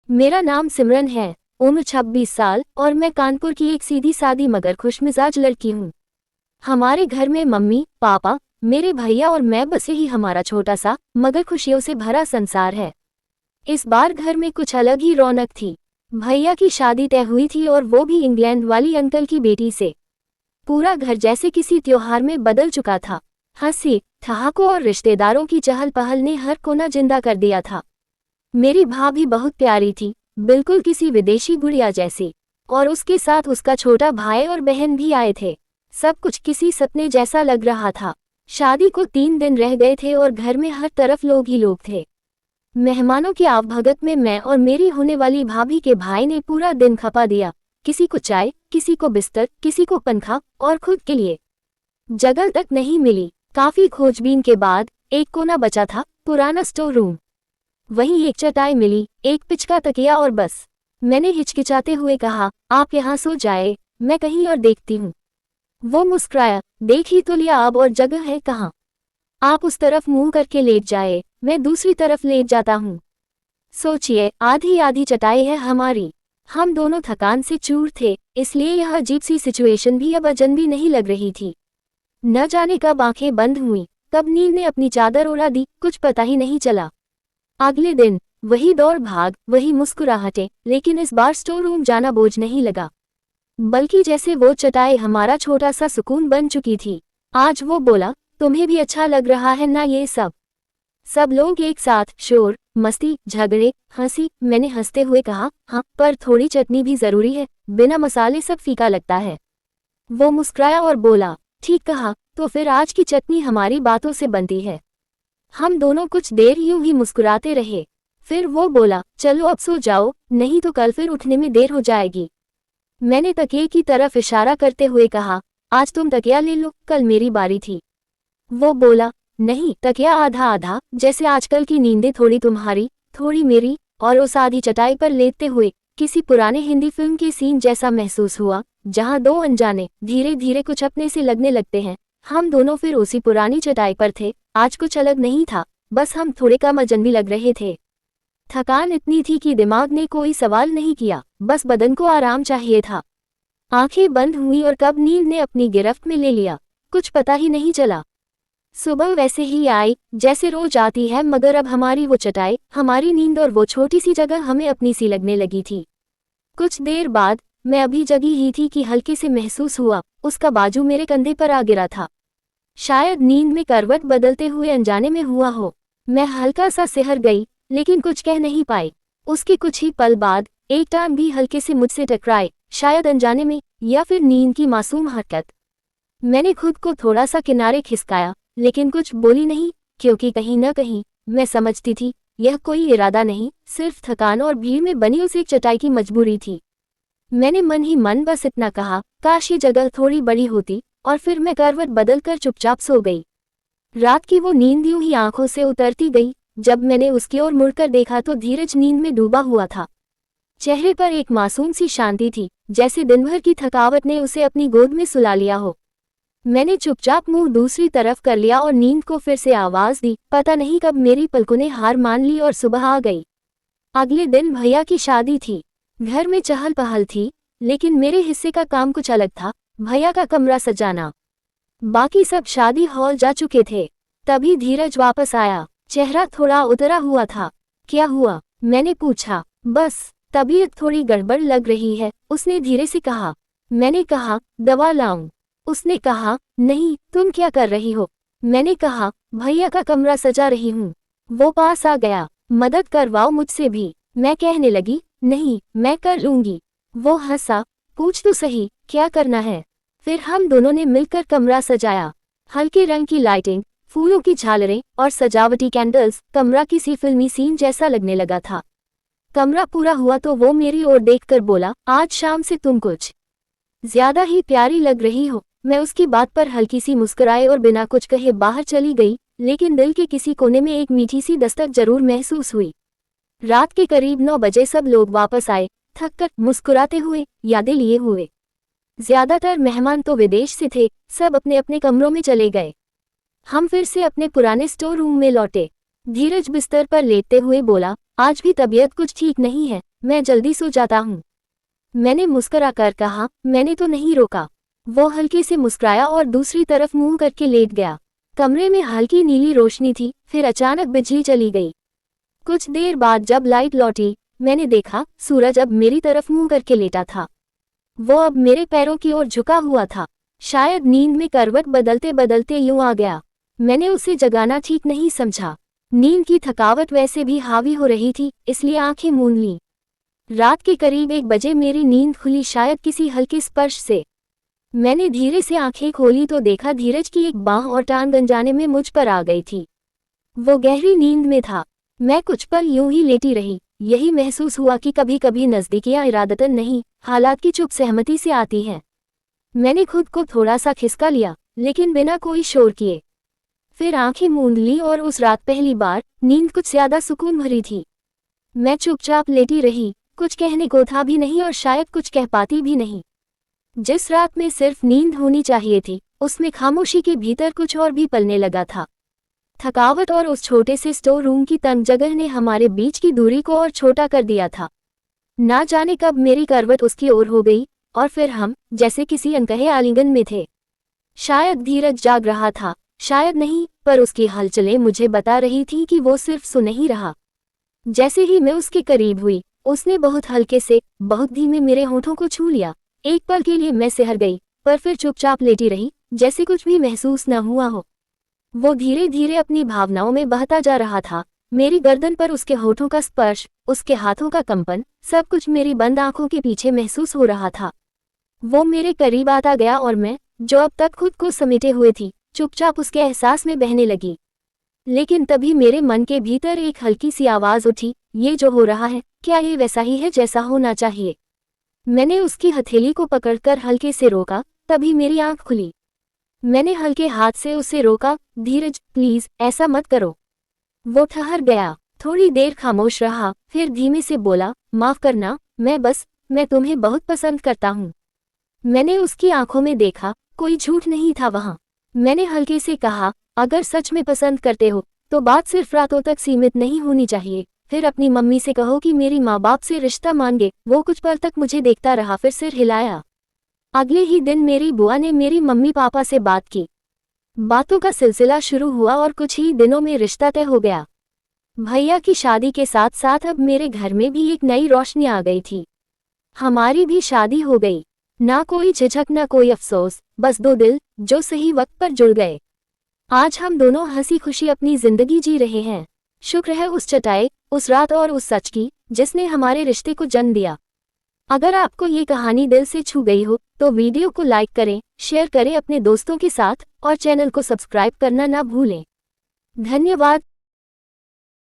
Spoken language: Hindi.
मेरा नाम सिमरन है। उम्र 26 साल और मैं कानपुर की एक सीधी सादी मगर खुशमिजाज लड़की हूँ। हमारे घर में मम्मी पापा, मेरे भैया और मैं, बस यही हमारा छोटा सा मगर खुशियों से भरा संसार है। इस बार घर में कुछ अलग ही रौनक थी। भैया की शादी तय हुई थी और वो भी इंग्लैंड वाली अंकल की बेटी से। पूरा घर जैसे किसी त्योहार में बदल चुका था। हंसी ठहाकों और रिश्तेदारों की चहल पहल ने हर कोना जिंदा कर दिया था। मेरी भाभी बहुत प्यारी थी, बिल्कुल किसी विदेशी गुड़िया जैसी। और उसके साथ उसका छोटा भाई और बहन भी आए थे। सब कुछ किसी सपने जैसा लग रहा था। शादी को 3 दिन रह गए थे और घर में हर तरफ लोग ही लोग थे। मेहमानों की आवभगत में मैं और मेरी होने वाली भाभी के भाई ने पूरा दिन खपा दिया। किसी को चाय, किसी को बिस्तर, किसी को पंखा और खुद के लिए जगह तक नहीं मिली। काफी खोजबीन के बाद एक कोना बचा था, पुराना स्टोर रूम। वहीं एक चटाई मिली, एक पिचका तकिया और बस। मैंने हिचकिचाते हुए कहा, आप यहाँ सो जाए, मैं कहीं और देखती हूँ। वो मुस्कुराया, देख ही तो लिया अब और जगह है कहाँ। आप उस तरफ मुंह करके लेट जाए, मैं दूसरी तरफ लेट जाता हूँ। सोचिए, आधी आधी चटाई है हमारी। हम दोनों थकान से चूर थे, इसलिए यह अजीब सी सिचुएशन भी अब अजनबी नहीं लग रही थी। न जाने कब आंखें बंद हुई, कब नींद ने अपनी चादर उड़ा दी, कुछ पता ही नहीं चला। अगले दिन वही दौड़ भाग, वही मुस्कुराहटें, लेकिन इस बार स्टोर रूम जाना बोझ नहीं लगा, बल्कि जैसे वो चटाई हमारा छोटा सा सुकून बन चुकी थी। आज वो बोला, तुम्हें भी अच्छा लग रहा है ना ये सब। सब लोग एक साथ, शोर मस्ती झगड़े हंसी। मैंने हंसते हुए कहा, हाँ, पर थोड़ी चटनी भी जरूरी है, बिना मसाले सब फीका लगता है। वो मुस्कुराया और बोला, ठीक कहा, तो फिर आज की चटनी हमारी बातों से बनती है। हम दोनों कुछ देर यूं ही मुस्कुराते रहे। फिर वो बोला, चलो अब सो जाओ, नहीं तो कल फिर उठने में देर हो जाएगी। मैंने तकिए की तरफ इशारा करते हुए कहा, आज तुम तकिया ले लो, कल मेरी बारी थी। वो बोला, नहीं, तकिया आधा आधा, जैसे आजकल की नींदें थोड़ी तुम्हारी थोड़ी मेरी। और उस आधी चटाई पर लेटते हुए किसी पुराने हिंदी फिल्म के सीन जैसा महसूस हुआ, जहां दो अनजाने धीरे धीरे कुछ अपने से लगने लगते हैं। हम दोनों फिर उसी पुरानी चटाई पर थे। आज कुछ अलग नहीं था, बस हम थोड़े कम अजनबी लग रहे थे। थकान इतनी थी कि दिमाग ने कोई सवाल नहीं किया, बस बदन को आराम चाहिए था। आंखें बंद हुई और कब नींद ने अपनी गिरफ्त में ले लिया, कुछ पता ही नहीं चला। सुबह वैसे ही आई जैसे रोज आती है, मगर अब हमारी वो चटाई, हमारी नींद और वो छोटी सी जगह हमें अपनी सी लगने लगी थी। कुछ देर बाद मैं अभी जगी ही थी कि हल्के से महसूस हुआ, उसका बाजू मेरे कंधे पर आ गिरा था। शायद नींद में करवट बदलते हुए अनजाने में हुआ हो। मैं हल्का सा सिहर गई, लेकिन कुछ कह नहीं पाई। उसके कुछ ही पल बाद एक टांग भी हल्के से मुझसे टकराए, शायद अनजाने में, या फिर नींद की मासूम हरकत। मैंने खुद को थोड़ा सा किनारे खिसकाया, लेकिन कुछ बोली नहीं, क्योंकि कहीं न कहीं मैं समझती थी यह कोई इरादा नहीं, सिर्फ थकान और भीड़ में बनी उस एक चटाई की मजबूरी थी। मैंने मन ही मन बस इतना कहा, काश ये जगह थोड़ी बड़ी होती, और फिर मैं करवट बदलकर चुपचाप सो गई। रात की वो नींद यूं ही आंखों से उतरती गई। जब मैंने उसकी ओर मुड़कर देखा तो धीरज नींद में डूबा हुआ था। चेहरे पर एक मासूम सी शांति थी, जैसे दिन भर की थकावट ने उसे अपनी गोद में सुला लिया हो। मैंने चुपचाप मुंह दूसरी तरफ कर लिया और नींद को फिर से आवाज दी। पता नहीं कब मेरी पलकों ने हार मान ली और सुबह आ गई। अगले दिन भैया की शादी थी। घर में चहल पहल थी, लेकिन मेरे हिस्से का काम कुछ अलग था, भैया का कमरा सजाना। बाकी सब शादी हॉल जा चुके थे। तभी धीरज वापस आया, चेहरा थोड़ा उतरा हुआ था। क्या हुआ, मैंने पूछा। बस तबीयत थोड़ी गड़बड़ लग रही है, उसने धीरे से कहा। मैंने कहा, दवा लाऊं? उसने कहा, नहीं, तुम क्या कर रही हो? मैंने कहा, भैया का कमरा सजा रही हूँ। वो पास आ गया, मदद करवाओ मुझसे भी। मैं कहने लगी, नहीं, मैं कर लूंगी। वो हंसा, पूछ तो सही, क्या करना है? फिर हम दोनों ने मिलकर कमरा सजाया। हल्के रंग की लाइटिंग, फूलों की झालरें और सजावटी कैंडल्स, कमरा किसी फिल्मी सीन जैसा लगने लगा था। कमरा पूरा हुआ तो वो मेरी ओर देखकर बोला, आज शाम से तुम कुछ ज्यादा ही प्यारी लग रही हो। मैं उसकी बात पर हल्की सी मुस्कुराए और बिना कुछ कहे बाहर चली गई, लेकिन दिल के किसी कोने में एक मीठी सी दस्तक जरूर महसूस हुई। रात के करीब 9 बजे सब लोग वापस आए, थक कर, मुस्कुराते हुए, यादें लिए हुए। ज्यादातर मेहमान तो विदेश से थे, सब अपने अपने कमरों में चले गए। हम फिर से अपने पुराने स्टोर रूम में लौटे। धीरज बिस्तर पर लेटते हुए बोला, आज भी तबीयत कुछ ठीक नहीं है, मैं जल्दी सो जाता हूँ। मैंने मुस्कुराकर कहा, मैंने तो नहीं रोका। वो हल्के से मुस्कुराया और दूसरी तरफ मुंह करके लेट गया। कमरे में हल्की नीली रोशनी थी, फिर अचानक बिजली चली गई। कुछ देर बाद जब लाइट लौटी, मैंने देखा सूरज अब मेरी तरफ मुंह करके लेटा था। वो अब मेरे पैरों की ओर झुका हुआ था। शायद नींद में करवट बदलते बदलते यूं आ गया। मैंने उसे जगाना ठीक नहीं समझा। नींद की थकावट वैसे भी हावी हो रही थी, इसलिए आंखें मूंद लीं। रात के करीब 1 बजे मेरी नींद खुली, शायद किसी हल्के स्पर्श से। मैंने धीरे से आंखें खोली तो देखा धीरज की एक बांह और टांग अनजाने में मुझ पर आ गई थी। वो गहरी नींद में था। मैं कुछ पल यूं ही लेटी रही। यही महसूस हुआ कि कभी कभी नज़दीकियां इरादतन नहीं, हालात की चुप सहमति से आती हैं। मैंने खुद को थोड़ा सा खिसका लिया, लेकिन बिना कोई शोर किए। फिर आंखें मूंद ली और उस रात पहली बार नींद कुछ ज्यादा सुकून भरी थी। मैं चुपचाप लेटी रही, कुछ कहने को था भी नहीं और शायद कुछ कह पाती भी नहीं। जिस रात में सिर्फ नींद होनी चाहिए थी, उसमें खामोशी के भीतर कुछ और भी पलने लगा था। थकावट और उस छोटे से स्टोर रूम की तंग जगह ने हमारे बीच की दूरी को और छोटा कर दिया था। ना जाने कब मेरी करवट उसकी ओर हो गई और फिर हम जैसे किसी अनकहे आलिंगन में थे। शायद धीरज जाग रहा था, शायद नहीं, पर उसकी हलचलें मुझे बता रही थी कि वो सिर्फ सो नहीं रहा। जैसे ही मैं उसके करीब हुई, उसने बहुत हल्के से, बहुत धीमे मेरे होठों को छू लिया। एक पल के लिए मैं सिहर गई, पर फिर चुपचाप लेटी रही, जैसे कुछ भी महसूस न हुआ हो। वो धीरे धीरे अपनी भावनाओं में बहता जा रहा था। मेरी गर्दन पर उसके होठों का स्पर्श, उसके हाथों का कंपन, सब कुछ मेरी बंद आंखों के पीछे महसूस हो रहा था। वो मेरे करीब आता गया और मैं, जो अब तक खुद को समेटे हुए थी, चुपचाप उसके एहसास में बहने लगी। लेकिन तभी मेरे मन के भीतर एक हल्की सी आवाज उठी, ये जो हो रहा है, क्या ये वैसा ही है जैसा होना चाहिए? मैंने उसकी हथेली को पकड़कर हल्के से रोका, तभी मेरी आंख खुली। मैंने हल्के हाथ से उसे रोका, धीरज, प्लीज ऐसा मत करो। वो ठहर गया, थोड़ी देर खामोश रहा, फिर धीमे से बोला, माफ करना, मैं तुम्हें बहुत पसंद करता हूँ। मैंने उसकी आंखों में देखा, कोई झूठ नहीं था वहाँ। मैंने हल्के से कहा, अगर सच में पसंद करते हो, तो बात सिर्फ रातों तक सीमित नहीं होनी चाहिए। फिर अपनी मम्मी से कहो कि मेरी माँ बाप से रिश्ता मांगे। वो कुछ पल तक मुझे देखता रहा, फिर सिर हिलाया। अगले ही दिन मेरी बुआ ने मेरी मम्मी पापा से बात की। बातों का सिलसिला शुरू हुआ और कुछ ही दिनों में रिश्ता तय हो गया। भैया की शादी के साथ साथ अब मेरे घर में भी एक नई रोशनी आ गई थी। हमारी भी शादी हो गई। ना कोई झिझक, ना कोई अफसोस, बस 2 दिल जो सही वक्त पर जुड़ गए। आज हम दोनों हंसी खुशी अपनी जिंदगी जी रहे हैं। शुक्र है उस चटाई, उस रात और उस सच की, जिसने हमारे रिश्ते को जन्म दिया। अगर आपको ये कहानी दिल से छू गई हो, तो वीडियो को लाइक करें, शेयर करें अपने दोस्तों के साथ और चैनल को सब्सक्राइब करना ना भूलें। धन्यवाद।